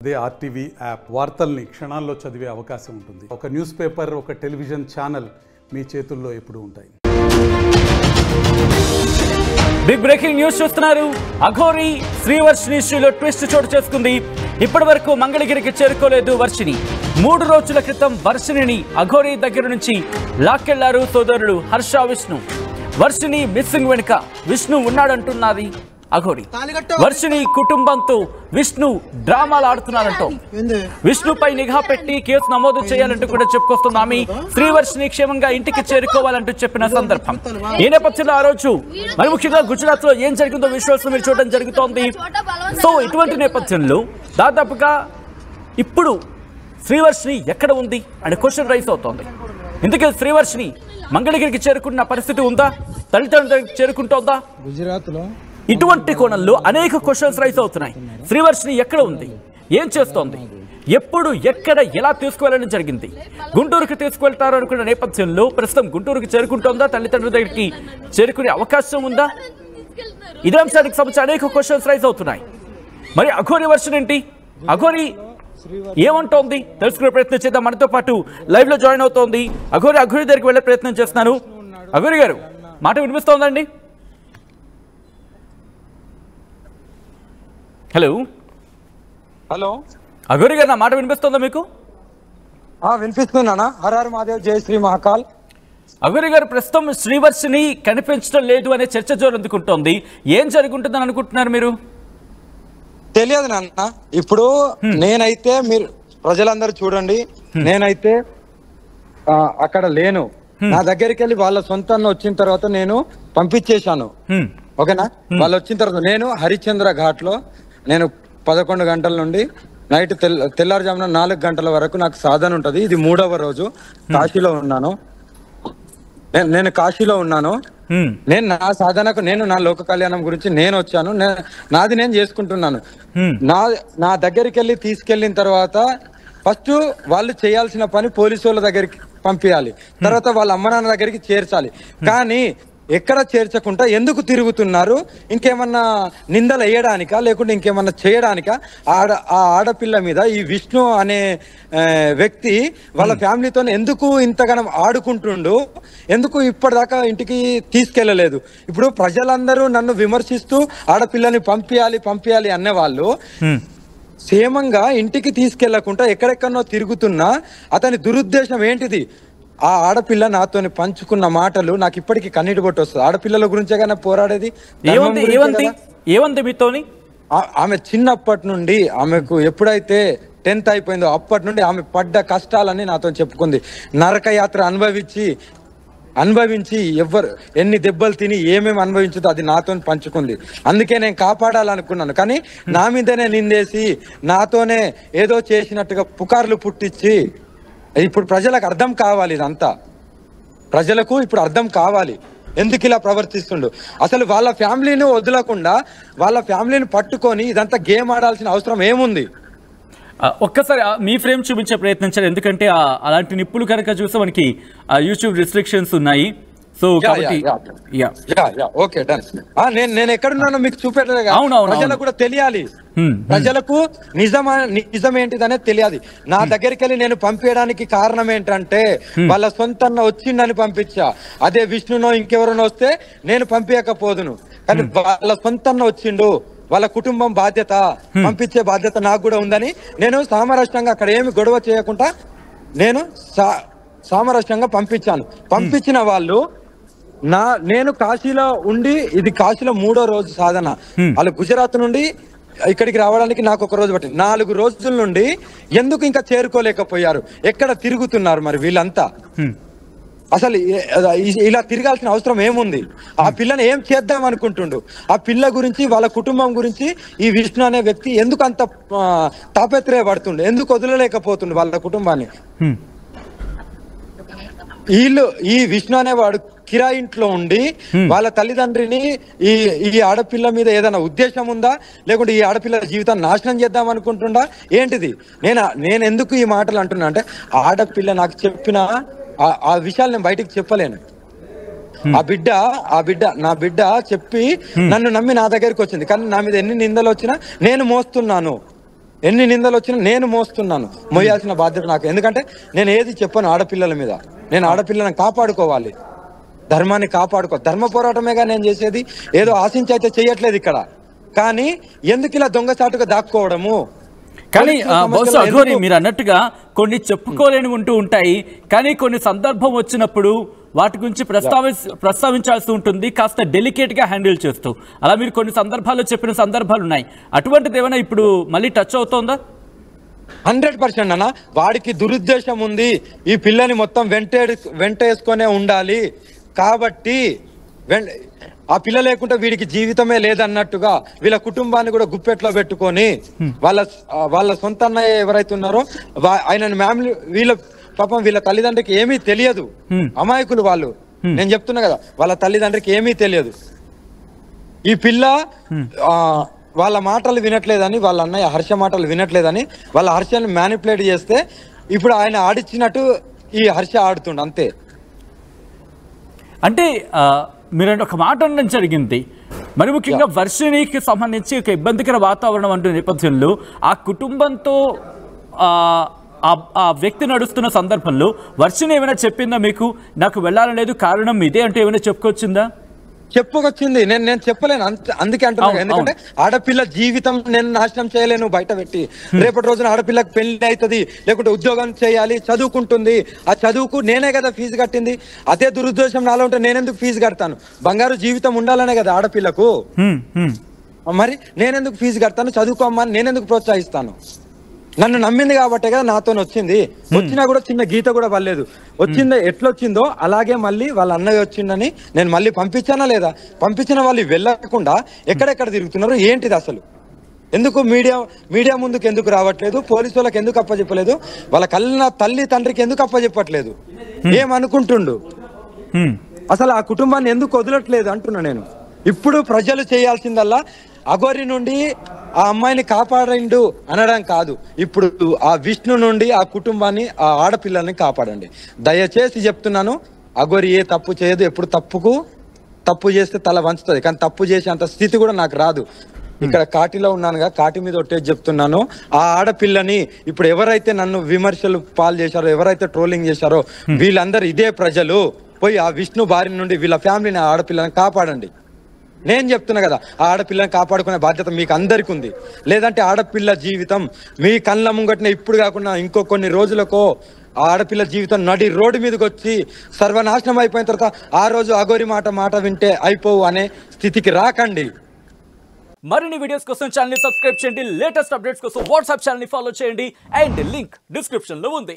అదే RTV app వార్తల్ని క్షణాల్లో చదివే అవకాశం ఉంటుంది. ఒక న్యూస్ పేపర్, ఒక టెలివిజన్ ఛానల్ మీ చేతుల్లో ఎప్పుడూ ఉంటాయి. బిగ్ బ్రేకింగ్ న్యూస్ చూస్తున్నారు. అఘోరి శ్రీవర్షిణి ఇష్యూలో ట్విస్ట్ చోటు చేసుకుంది. ఇప్పటి వరకు మంగళగిరికి చేరుకోలేదు వర్షిణి. 3 రోజుల క్రితం వర్షిణిని అఘోరి దగ్గర నుంచి లాక్కెళ్లారు సోదరుడు హర్ష, విష్ణు. వర్షిణి మిస్సింగ్ వెనుక విష్ణు ఉన్నాడంటున్నది అఘోరి. వర్షిణి కుటుంబంతో విష్ణు డ్రామాలు ఆడుతున్నారంటూ విష్ణుపై నిఘా పెట్టి కేసు నమోదు చేయాలంటూ కూడా చెప్పుకొస్తుంది ఆమె. శ్రీవర్షిణి క్షేమంగా ఇంటికి చేరుకోవాలంటూ చెప్పిన సందర్భం. ఈ నేపథ్యంలో ఆ రోజు మరి ముఖ్యంగా గుజరాత్ లో ఏం జరిగిందో విజువల్స్ మీరు చూడడం జరుగుతోంది. సో ఇటువంటి నేపథ్యంలో దాదాపుగా ఇప్పుడు శ్రీవర్షిణి ఎక్కడ ఉంది అనే క్వశ్చన్ రైస్ అవుతోంది. ఇందుకే శ్రీవర్షిణి మంగళగిరికి చేరుకున్న పరిస్థితి ఉందా, తల్లిదండ్రులకు చేరుకుంటోందా? గుజరాత్ లో ఇటువంటి కోణంలో అనేక క్వశ్చన్స్ రైస్ అవుతున్నాయి. శ్రీవర్షిణి ఎక్కడ ఉంది, ఏం చేస్తోంది, ఎప్పుడు, ఎక్కడ, ఎలా తీసుకువెళ్ళడం జరిగింది? గుంటూరుకు తీసుకువెళ్తారు అనుకున్న నేపథ్యంలో ప్రస్తుతం గుంటూరుకు చేరుకుంటోందా, తల్లిదండ్రుల దగ్గరికి చేరుకునే అవకాశం ఉందా? ఇదే అంశానికి సంబంధించి అనేక క్వశ్చన్స్ రైస్ అవుతున్నాయి. మరి అఘోరి వర్షన్ ఏంటి, అఘోరి ఏమంటోంది తెలుసుకునే ప్రయత్నం చేద్దాం. మనతో పాటు లైవ్ లో జాయిన్ అవుతోంది అఘోరి. అఘోరి దగ్గరికి వెళ్ళే ప్రయత్నం చేస్తున్నాను. అఘోరి గారు, మాట వినిపిస్తోందండి? హలో హలో అఘోరి గారు, నా మాట వినిపిస్తుందా మీకు? వినిపిస్తున్నానా? హర మహాదేవ్, జై శ్రీ మహాకాల్. అఘోరి గారు, ప్రస్తుతం శ్రీవర్షిణి కనిపించడం లేదు అనే చర్చ జోరందుకుంటోంది. ఏం జరుగుంటుందని అనుకుంటున్నారు మీరు? తెలియదు నాన్న. ఇప్పుడు నేనైతే, మీరు ప్రజలందరూ చూడండి, నేనైతే అక్కడ లేను. నా దగ్గరికి వెళ్ళి వాళ్ళ సొంతంగా వచ్చిన తర్వాత నేను పంపించేశాను. ఓకేనా? వాళ్ళు వచ్చిన తర్వాత నేను హరిశ్చంద్ర ఘాట్ లో నేను 11 గంటల నుండి నైట్ తెల్లారుజామున 4 గంటల వరకు నాకు సాధన ఉంటది. ఇది 3వ రోజు. కాశీలో ఉన్నాను నేను కాశీలో ఉన్నాను. నేను నా సాధనకు, నేను నా లోక కళ్యాణం గురించి నేను వచ్చాను. నాది నేను చేసుకుంటున్నాను. నా దగ్గరికి వెళ్ళి తీసుకెళ్లిన తర్వాత ఫస్ట్ వాళ్ళు చేయాల్సిన పని పోలీసు వాళ్ళ దగ్గరికి పంపించాలి, తర్వాత వాళ్ళ అమ్మ నాన్న దగ్గరికి చేర్చాలి. కానీ ఎక్కడ చేర్చకుండా ఎందుకు తిరుగుతున్నారు? ఇంకేమన్నా నిందలు వేయడానికా, లేకుంటే ఇంకేమన్నా చేయడానికా? ఆ ఆడపిల్ల మీద ఈ విష్ణు అనే వ్యక్తి వాళ్ళ ఫ్యామిలీతో ఎందుకు ఇంతగానం ఆడుకుంటుండు? ఎందుకు ఇప్పటిదాకా ఇంటికి తీసుకెళ్లలేదు? ఇప్పుడు ప్రజలందరూ నన్ను విమర్శిస్తూ ఆడపిల్లని పంపించాలి అనేవాళ్ళు క్షేమంగా ఇంటికి తీసుకెళ్లకుండా ఎక్కడెక్కడనో తిరుగుతున్నా అతని దురుద్దేశం ఏంటిది? ఆ ఆడపిల్ల నాతోని పంచుకున్న మాటలు నాకు ఇప్పటికీ కన్నీటి బొట్టు వస్తుంది. ఆడపిల్లల గురించే కానీ పోరాడేది. ఏమంది మీతోని? ఆమె చిన్నప్పటి నుండి, ఆమెకు ఎప్పుడైతే 10th అయిపోయిందో అప్పటి నుండి ఆమె పడ్డ కష్టాలని నాతో చెప్పుకుంది. నరక యాత్ర అనుభవించి ఎవరు ఎన్ని దెబ్బలు తిని ఏమేమి అనుభవించుదో అది నాతో పంచుకుంది. అందుకే నేను కాపాడాలనుకున్నాను. కానీ నా మీదనే నిందేసి నాతోనే ఏదో చేసినట్టుగా పుకార్లు పుట్టించి, ఇప్పుడు ప్రజలకు అర్థం కావాలి. ఇదంతా ప్రజలకు ఇప్పుడు అర్థం కావాలి ఎందుకు ఇలా ప్రవర్తిస్తుండు. అసలు వాళ్ళ ఫ్యామిలీని వదలకుండా వాళ్ళ ఫ్యామిలీని పట్టుకొని ఇదంతా గేమ్ ఆడాల్సిన అవసరం ఏముంది? ఒక్కసారి మీ ఫ్రేమ్ చూపించే ప్రయత్నించారు. ఎందుకంటే అలాంటి నిప్పులు కనుక చూస్తే మనకి యూట్యూబ్ రిస్ట్రిక్షన్స్ ఉన్నాయి. సో కాబట్టి ఓకే డన్. నేను ఎక్కడున్నానో మీకు చూపెట్టలేదు. ప్రజలకు కూడా తెలియాలి, ప్రజలకు నిజం ఏంటిదనేది తెలియాలి. నా దగ్గరికి వెళ్ళి నేను పంపించడానికి కారణం ఏంటంటే వాళ్ళ సొంతంగా వచ్చిందని పంపించా. అదే విష్ణునో ఇంకెవరినో వస్తే నేను పంపించకపోదును. కానీ వాళ్ళ సొంతంగా వచ్చిండు, వాళ్ళ కుటుంబం బాధ్యత, పంపించే బాధ్యత నాకు కూడా ఉందని నేను సామరస్యంగా అక్కడ ఏమి గొడవ చేయకుండా నేను సామరస్యంగా పంపించాను. పంపించిన వాళ్ళు నేను కాశీలో ఉండి, ఇది కాశీలో 3వ రోజు సాధన. వాళ్ళు గుజరాత్ నుండి ఇక్కడికి రావడానికి నాకు 1 రోజు పట్టింది. 4 రోజుల నుండి ఎందుకు ఇంకా చేరుకోలేకపోయారు? ఎక్కడ తిరుగుతున్నారు మరి వీళ్ళంతా? అసలు ఇలా తిరగాల్సిన అవసరం ఏముంది? ఆ పిల్లని ఏం చేద్దాం అనుకుంటుండు? ఆ పిల్ల గురించి, వాళ్ళ కుటుంబం గురించి ఈ విష్ణు అనే వ్యక్తి ఎందుకు అంత తాపత్రయపడుతుండు? ఎందుకు వదలలేకపోతుండు వాళ్ళ కుటుంబాన్ని? ఈ విష్ణు అనేవాడు కిరాయి ఇంట్లో ఉండి వాళ్ళ తల్లిదండ్రిని ఈ ఆడపిల్ల మీద ఏదైనా ఉద్దేశం ఉందా, లేకుంటే ఈ ఆడపిల్ల జీవితాన్ని నాశనం చేద్దాం అనుకుంటుండా ఏంటిది? నేను ఎందుకు ఈ మాటలు అంటున్నా అంటే, ఆడపిల్ల నాకు చెప్పిన ఆ విషయాలు నేను బయటికి చెప్పలేను. నా బిడ్డ చెప్పి నన్ను నమ్మి నా దగ్గరికి వచ్చింది. కానీ నా మీద ఎన్ని నిందలు వచ్చినా నేను మోస్తున్నాను. ఎన్ని నిందలు వచ్చినా నేను మోస్తున్నాను, మోయాల్సిన బాధ్యత నాకు. ఎందుకంటే నేను ఏది చెప్పను ఆడపిల్లల మీద. నేను ఆడపిల్లలను కాపాడుకోవాలి, ధర్మాన్ని ధర్మ పోరాటమేగా నేను చేసేది. ఏదో ఆశించి అయితే చేయట్లేదు ఇక్కడ. కానీ ఎందుకు ఇలా దొంగచాటుగా దాక్కోవడము? కానీ బహుశా అఘోరి మీరు అన్నట్టుగా కొన్ని చెప్పుకోలేని ఉంటూ ఉంటాయి, కానీ కొన్ని సందర్భం వచ్చినప్పుడు వాటి గురించి ప్రస్తావించాల్సి ఉంటుంది, కాస్త డెలికేట్ గా హ్యాండిల్ చేస్తూ. అలా మీరు కొన్ని సందర్భాల్లో చెప్పిన సందర్భాలు ఉన్నాయి. అటువంటిది ఏమైనా ఇప్పుడు మళ్ళీ టచ్ అవుతోందా? 100% అన్న. వాడికి దురుద్దేశం ఉంది, ఈ పిల్లని మొత్తం వెంటేసుకొనే ఉండాలి కాబట్టి. ఆ పిల్ల లేకుంటే వీడికి జీవితమే లేదన్నట్టుగా వీళ్ళ కుటుంబాన్ని కూడా గుప్పెట్లో పెట్టుకొని వాళ్ళ సొంత అన్నయ్య ఎవరైతే ఉన్నారో ఆయన వీళ్ళ పాపం వీళ్ళ తల్లిదండ్రికి ఏమీ తెలియదు, అమాయకులు వాళ్ళు. నేను చెప్తున్నా కదా, వాళ్ళ తల్లిదండ్రికి ఏమీ తెలియదు. ఈ పిల్ల వాళ్ళ మాటలు వినట్లేదని, వాళ్ళ అన్నయ్య హర్ష మాటలు వినట్లేదని వాళ్ళ హర్షని మ్యానిపులేట్ చేస్తే ఇప్పుడు ఆయన ఆడిచ్చినట్టు ఈ హర్ష ఆడుతుండ అంతే. అంటే మీరు ఒక మాట అనడం జరిగింది, మరి ముఖ్యంగా వర్షిణికి సంబంధించి ఒక ఇబ్బందికర వాతావరణం అంటూ నేపథ్యంలో ఆ కుటుంబంతో ఆ వ్యక్తి నడుస్తున్న సందర్భంలో వర్షిణి ఏమైనా చెప్పిందా మీకు, నాకు వెళ్ళాలని లేదు కారణం ఇదే అంటే ఏమైనా చెప్పుకొచ్చిందా? చెప్పుకొచ్చింది. నేను చెప్పలేను, అందుకే అంటున్నాను. ఎందుకంటే ఆడపిల్ల జీవితం నేను నాశనం చేయలేను బయట పెట్టి. రేపటి రోజున ఆడపిల్లకి పెళ్లి అవుతుంది, లేకుంటే ఉద్యోగం చేయాలి, చదువుకుంటుంది. ఆ చదువుకు నేనే కదా ఫీజు కట్టింది. అదే దురుద్దేశం నాలో ఉంటే నేనెందుకు ఫీజు కడతాను? బంగారు జీవితం ఉండాలనే కదా ఆడపిల్లకు. మరి నేనెందుకు ఫీజు కడతాను? చదువుకోమ్మని నేనెందుకు ప్రోత్సహిస్తాను? నన్ను నమ్మింది కాబట్టే కదా నాతో వచ్చింది. వచ్చినా కూడా చిన్న గీత కూడా పర్లేదు. వచ్చిందో ఎట్లొచ్చిందో అలాగే మళ్ళీ వాళ్ళ అన్నయ్య వచ్చిందని నేను మళ్ళీ పంపించానా లేదా? పంపించిన వాళ్ళు వెళ్ళకుండా ఎక్కడెక్కడ తిరుగుతున్నారు, ఏంటిది అసలు? ఎందుకు మీడియా ముందుకు ఎందుకు రావట్లేదు? పోలీసు వాళ్ళకి ఎందుకు అప్పచెప్పలేదు? వాళ్ళ కళ్ళ తల్లి తండ్రికి ఎందుకు అప్పచెప్పట్లేదు? ఏమనుకుంటుండు అసలు? ఆ కుటుంబాన్ని ఎందుకు వదలట్లేదు అంటున్నా నేను. ఇప్పుడు ప్రజలు చేయాల్సిందల్లా అఘోరి నుండి ఆ అమ్మాయిని కాపాడండు అనడం కాదు, ఇప్పుడు ఆ విష్ణు నుండి ఆ కుటుంబాన్ని, ఆ ఆడపిల్లల్ని కాపాడండి. దయచేసి చెప్తున్నాను, అఘోరి ఏ తప్పు చేయదు. ఎప్పుడు తప్పు చేస్తే తల వంచుతుంది, కానీ తప్పు చేసేంత స్థితి కూడా నాకు రాదు. ఇక్కడ కాటిలో ఉన్నానుగా, కాటి మీద ఒట్టేసి చెప్తున్నాను. ఆ ఆడపిల్లని ఇప్పుడు ఎవరైతే నన్ను విమర్శలు పాలు చేశారో, ఎవరైతే ట్రోలింగ్ చేశారో వీళ్ళందరూ ఇదే ప్రజలు. పోయి ఆ విష్ణు బారి నుండి వీళ్ళ ఫ్యామిలీని, ఆ ఆడపిల్లని కాపాడండి. నేను చెప్తున్నా కదా, ఆ ఆడపిల్లని కాపాడుకునే బాధ్యత మీకు అందరికి ఉంది. లేదంటే ఆడపిల్ల జీవితం మీ కళ్ళ ముంగట్నే ఇప్పుడు కాకుండా ఇంకో కొన్ని రోజులకో ఆ ఆడపిల్ల జీవితం నడి రోడ్డు మీదకి వచ్చి సర్వనాశనం అయిపోయిన తర్వాత ఆ రోజు అఘోరి మాట వింటే అయిపోవు అనే స్థితికి రాకండి. మరిన్ని వీడియోస్ కోసం ఛానల్ ని సబ్స్క్రైబ్ చేయండి, లేటెస్ట్ అప్డేట్స్ కోసం వాట్సాప్ ఛానల్ ని ఫాలో చేయండి, అండ్ లింక్ డిస్క్రిప్షన్ లో ఉంది.